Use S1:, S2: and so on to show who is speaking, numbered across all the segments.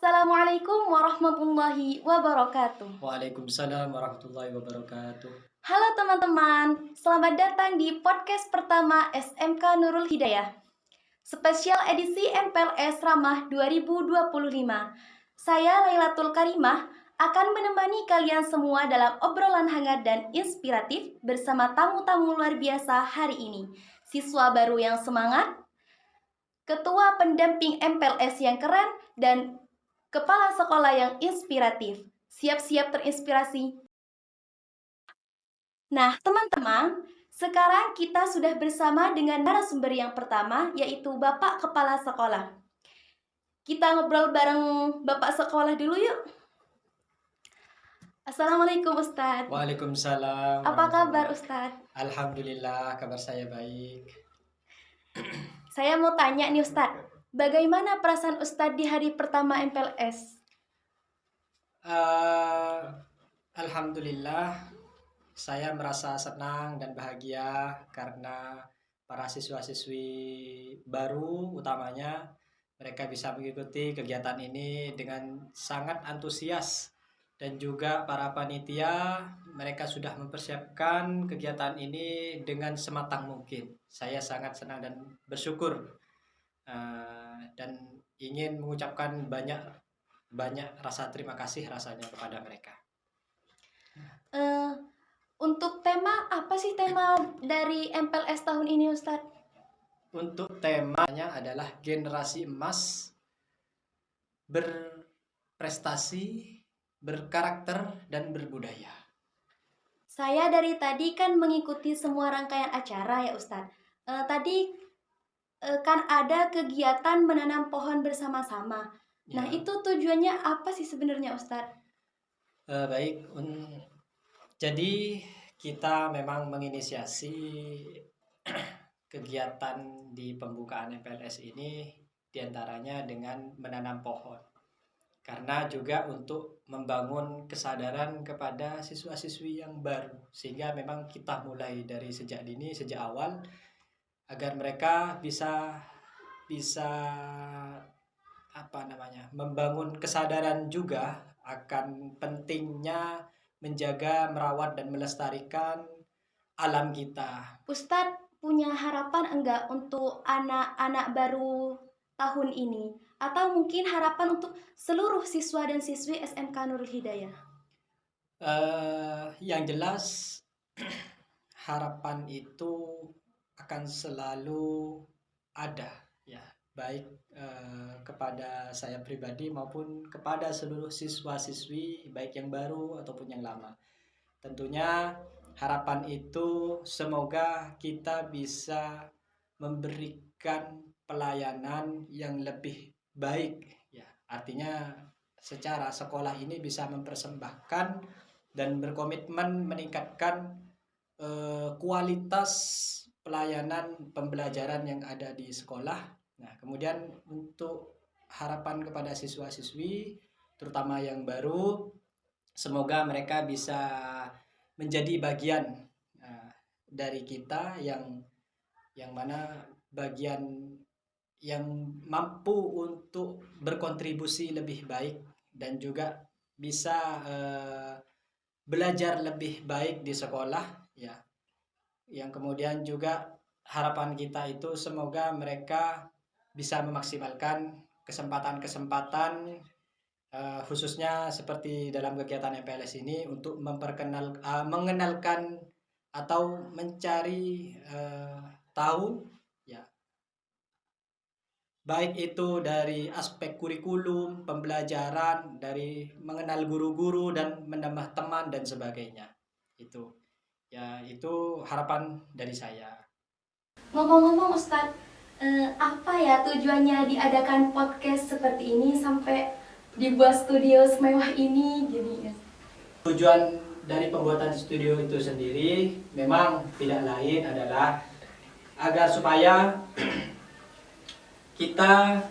S1: Assalamualaikum warahmatullahi wabarakatuh.
S2: Waalaikumsalam warahmatullahi wabarakatuh.
S1: Halo teman-teman, selamat datang di podcast pertama SMK Nurul Hidayah. Spesial edisi MPLS Ramah 2025. Saya Lailatul Karimah akan menemani kalian semua dalam obrolan hangat dan inspiratif bersama tamu-tamu luar biasa hari ini. Siswa baru yang semangat, ketua pendamping MPLS yang keren, dan kepala sekolah yang inspiratif. Siap-siap terinspirasi. Nah, teman-teman, sekarang kita sudah bersama dengan narasumber yang pertama, yaitu Bapak Kepala Sekolah. Kita ngobrol bareng Bapak Sekolah dulu yuk. Assalamualaikum Ustadz.
S2: Waalaikumsalam.
S1: Apa kabar Ustadz?
S2: Alhamdulillah, kabar saya baik.
S1: Saya mau tanya nih Ustadz, bagaimana perasaan Ustadz di hari pertama MPLS?
S2: Alhamdulillah, saya merasa senang dan bahagia karena para siswa-siswi baru utamanya mereka bisa mengikuti kegiatan ini dengan sangat antusias, dan juga para panitia mereka sudah mempersiapkan kegiatan ini dengan sematang mungkin. Saya sangat senang dan bersyukur, dan ingin mengucapkan banyak rasa terima kasih rasanya kepada mereka.
S1: Untuk tema, apa sih tema dari MPLS tahun ini Ustadz?
S2: Untuk temanya adalah generasi emas, berprestasi, berkarakter, dan berbudaya.
S1: Saya dari tadi kan mengikuti semua rangkaian acara ya Ustadz. Tadi kan ada kegiatan menanam pohon bersama-sama. Nah,
S2: Ya.
S1: itu tujuannya apa sih sebenarnya Ustadz?
S2: Baik, jadi kita memang menginisiasi kegiatan di pembukaan MPLS ini diantaranya dengan menanam pohon. Karena juga untuk membangun kesadaran kepada siswa-siswi yang baru, sehingga memang kita mulai dari sejak dini, sejak awal, agar mereka bisa membangun kesadaran juga akan pentingnya menjaga, merawat, dan melestarikan alam kita.
S1: Ustadz punya harapan enggak untuk anak-anak baru tahun ini? Atau mungkin harapan untuk seluruh siswa dan siswi SMK Nurul Hidayah?
S2: Yang jelas harapan itu akan selalu ada, ya, baik kepada saya pribadi maupun kepada seluruh siswa-siswi, baik yang baru ataupun yang lama. Tentunya harapan itu semoga kita bisa memberikan pelayanan yang lebih baik, ya. Artinya secara sekolah ini bisa mempersembahkan dan berkomitmen meningkatkan kualitas pelayanan pembelajaran yang ada di sekolah. Nah, kemudian untuk harapan kepada siswa-siswi terutama yang baru, semoga mereka bisa menjadi bagian dari kita yang mana bagian yang mampu untuk berkontribusi lebih baik dan juga bisa belajar lebih baik di sekolah, ya. Yang kemudian juga harapan kita itu semoga mereka bisa memaksimalkan kesempatan-kesempatan, khususnya seperti dalam kegiatan MPLS ini untuk mengenalkan atau mencari tahu, ya, baik itu dari aspek kurikulum, pembelajaran, dari mengenal guru-guru dan menambah teman dan sebagainya. Itu, ya, itu harapan dari saya.
S1: Ngomong-ngomong Ustadz, apa ya tujuannya diadakan podcast seperti ini sampai dibuat studio semewah ini jadi?
S2: Tujuan dari pembuatan studio itu sendiri memang tidak lain adalah agar supaya kita,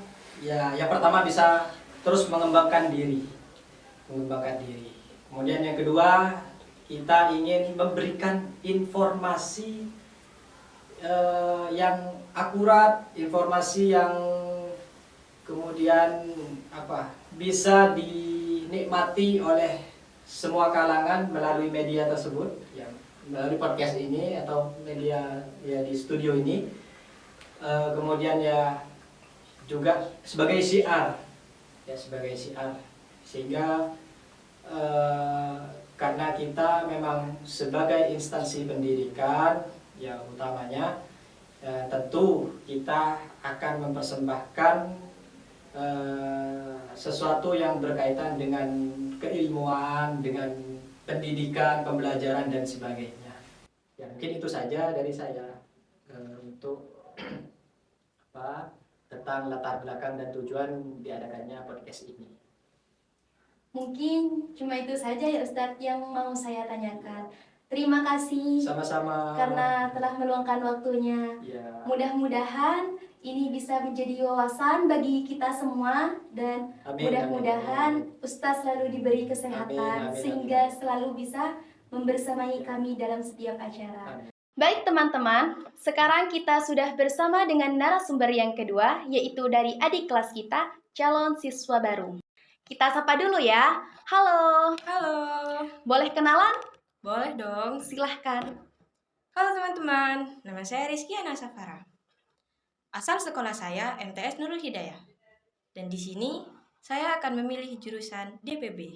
S2: ya, yang pertama bisa terus mengembangkan diri. Kemudian yang kedua, kita ingin memberikan informasi yang akurat, informasi yang kemudian bisa dinikmati oleh semua kalangan melalui media tersebut, ya, melalui podcast ini atau media ya di studio ini. Kemudian ya juga sebagai syiar, ya sebagai syiar, sehingga karena kita memang sebagai instansi pendidikan ya utamanya, tentu kita akan mempersembahkan sesuatu yang berkaitan dengan keilmuan, dengan pendidikan, pembelajaran dan sebagainya. Ya mungkin itu saja dari saya untuk tentang latar belakang dan tujuan diadakannya podcast ini.
S1: Mungkin cuma itu saja ya Ustadz yang mau saya tanyakan. Terima kasih
S2: Sama-sama.
S1: karena telah meluangkan waktunya.
S2: Ya.
S1: Mudah-mudahan ini bisa menjadi wawasan bagi kita semua dan mudah-mudahan Ustadz selalu diberi kesehatan sehingga selalu bisa membersamai kami dalam setiap acara. Baik teman-teman, sekarang kita sudah bersama dengan narasumber yang kedua, yaitu dari adik kelas kita, calon siswa baru. Kita sapa dulu ya. Halo.
S3: Halo.
S1: Boleh kenalan?
S3: Boleh dong.
S1: Silahkan.
S3: Halo teman-teman, nama saya Rizky Ana Safara. Asal sekolah saya MTS Nurul Hidayah. Dan di sini saya akan memilih jurusan DPB.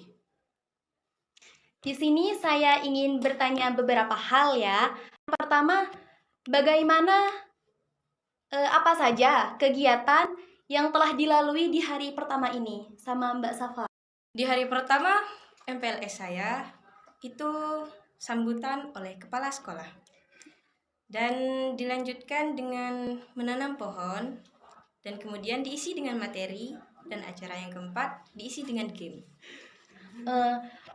S1: Di sini saya ingin bertanya beberapa hal ya. Pertama, bagaimana apa saja kegiatan yang telah dilalui di hari pertama ini sama Mbak Safa?
S3: Di hari pertama MPLS saya itu sambutan oleh kepala sekolah. Dan dilanjutkan dengan menanam pohon dan kemudian diisi dengan materi, dan acara yang keempat diisi dengan game.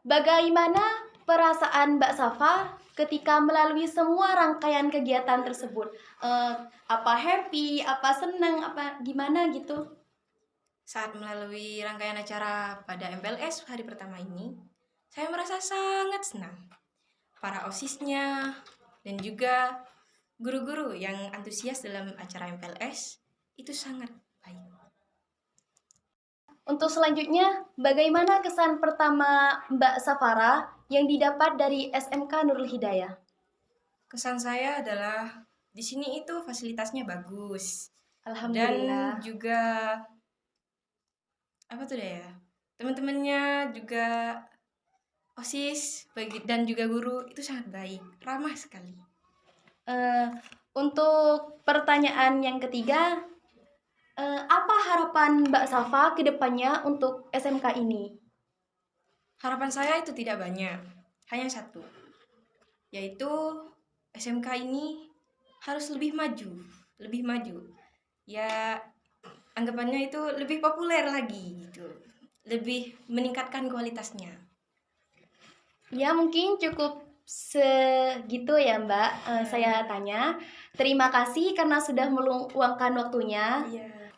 S1: Bagaimana perasaan Mbak Safa ketika melalui semua rangkaian kegiatan tersebut? Apa happy, apa senang, apa gimana gitu?
S3: Saat melalui rangkaian acara pada MPLS hari pertama ini, saya merasa sangat senang. Para OSIS-nya dan juga guru-guru yang antusias dalam acara MPLS itu sangat baik.
S1: Untuk selanjutnya, bagaimana kesan pertama Mbak Safara yang didapat dari SMK Nurul Hidayah?
S3: Kesan saya adalah di sini itu fasilitasnya bagus.
S1: Alhamdulillah.
S3: Dan juga teman-temannya juga OSIS dan juga guru itu sangat baik, ramah sekali.
S1: Untuk pertanyaan yang ketiga, apa harapan Mbak Safa ke depannya untuk SMK ini?
S3: Harapan saya itu tidak banyak, hanya satu, yaitu SMK ini harus lebih maju. Ya, anggapannya itu lebih populer lagi gitu, lebih meningkatkan kualitasnya.
S1: Ya, mungkin cukup segitu ya Mbak. Saya tanya. Terima kasih karena sudah meluangkan waktunya.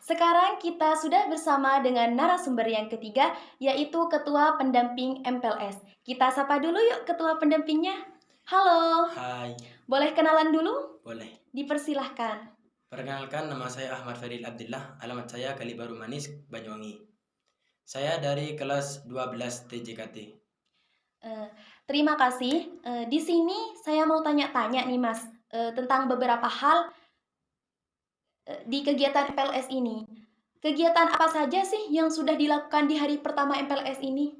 S1: Sekarang kita sudah bersama dengan narasumber yang ketiga, yaitu Ketua Pendamping MPLS. Kita sapa dulu yuk Ketua Pendampingnya. Halo.
S4: Hai.
S1: Boleh kenalan dulu?
S4: Boleh.
S1: Dipersilahkan.
S4: Perkenalkan, nama saya Ahmad Fadil Abdillah, alamat saya Kalibaru Manis, Banyuwangi. Saya dari kelas 12 TJKT.
S1: Terima kasih. Di sini saya mau tanya-tanya nih Mas, tentang beberapa hal di kegiatan MPLS ini. Kegiatan apa saja sih yang sudah dilakukan di hari pertama MPLS ini?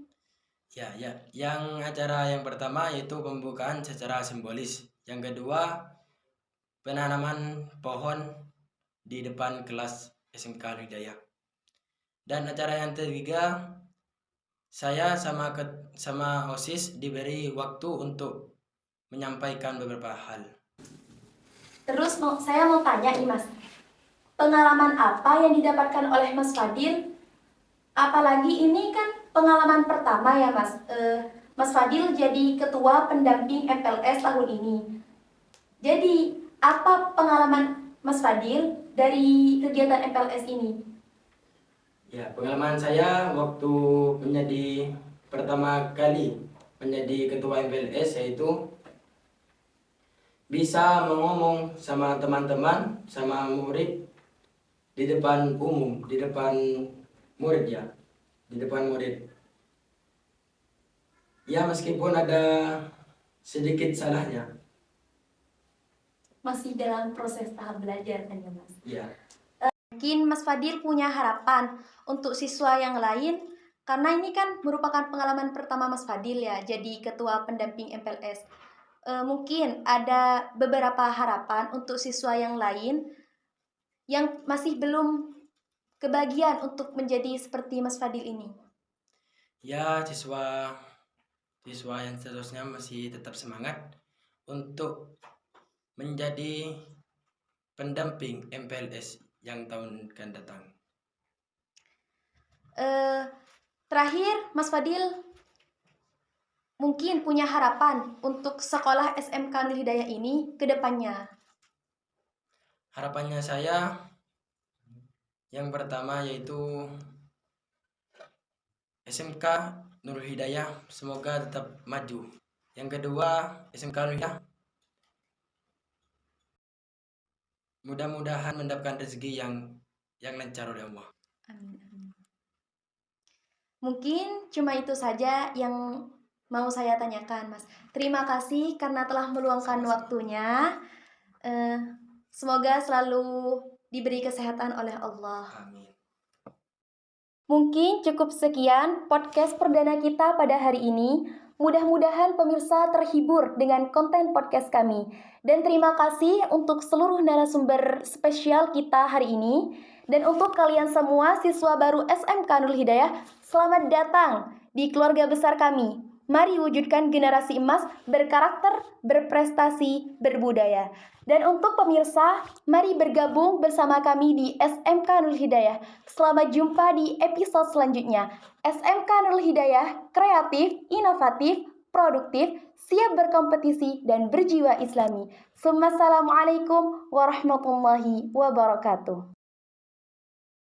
S4: Ya. Yang acara yang pertama yaitu pembukaan secara simbolis. Yang kedua, penanaman pohon di depan kelas SMK Hidayah. Dan acara yang ketiga, saya sama OSIS diberi waktu untuk menyampaikan beberapa hal.
S1: Terus saya mau tanya nih Mas, pengalaman apa yang didapatkan oleh Mas Fadil? Apalagi ini kan pengalaman pertama ya Mas. Mas Fadil jadi ketua pendamping MPLS tahun ini. Jadi apa pengalaman Mas Fadil dari kegiatan MPLS ini?
S4: Ya, pengalaman saya waktu menjadi pertama kali menjadi ketua MPLS yaitu bisa ngomong sama teman-teman, sama murid di depan umum, di depan murid ya. di depan murid. Ya, meskipun ada sedikit salahnya.
S1: Masih dalam proses tahap belajar kan ya Mas?
S4: Ya,
S1: Mungkin Mas Fadil punya harapan untuk siswa yang lain, karena ini kan merupakan pengalaman pertama Mas Fadil ya, jadi ketua pendamping MPLS. Mungkin ada beberapa harapan untuk siswa yang lain yang masih belum kebagian untuk menjadi seperti Mas Fadil ini.
S4: ya, siswa yang seterusnya masih tetap semangat untuk menjadi pendamping MPLS yang tahun akan datang.
S1: Terakhir, Mas Fadil mungkin punya harapan untuk sekolah SMK Nurul Hidayah ini ke depannya.
S4: Harapannya saya yang pertama yaitu SMK Nurul Hidayah semoga tetap maju. Yang kedua, SMK Nurul Hidayah mudah-mudahan mendapatkan rezeki yang lancar oleh Allah.
S1: Amin. Mungkin cuma itu saja yang mau saya tanyakan, Mas. Terima kasih karena telah meluangkan waktunya. Semoga selalu diberi kesehatan oleh Allah.
S4: Amin.
S1: Mungkin cukup sekian podcast perdana kita pada hari ini. Mudah-mudahan pemirsa terhibur dengan konten podcast kami. Dan terima kasih untuk seluruh narasumber spesial kita hari ini. Dan untuk kalian semua siswa baru SMK Nurul Hidayah, selamat datang di keluarga besar kami. Mari wujudkan generasi emas berkarakter, berprestasi, berbudaya. Dan untuk pemirsa, mari bergabung bersama kami di SMK Nurul Hidayah. Selamat jumpa di episode selanjutnya. SMK Nurul Hidayah, kreatif, inovatif, produktif, siap berkompetisi, dan berjiwa islami. Assalamualaikum warahmatullahi wabarakatuh.